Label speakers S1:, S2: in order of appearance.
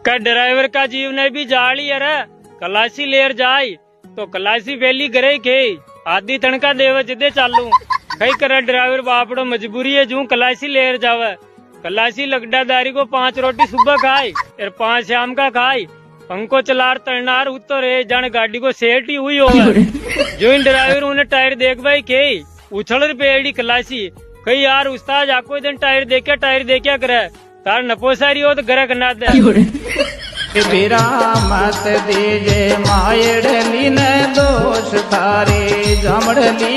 S1: का ड्राइवर का जीव ने भी जाली अरे कलासी लेर जाए तो कलासी वेली करे के आधी तनका देवे जिदे चालू कई करे ड्राइवर बापड़ो मजबूरी है जू कलासी लेर जावे कलासी लगडादारी को 5 रोटी सुबह खाए और 5 शाम का खाए पंखो चलार तलनार उतर जाने गाड़ी को सेट ही हुई होगा जो इन ड्राइवर उन्हें टायर देख भाई के उछल पेड़ी कलासी कई यार उस्ताद आपको दिन टायर देखा करे तार नपोसारी हो तो घर करना दे
S2: बिरा मत दीजे मायड़ली ने दोष थारे जमड़ली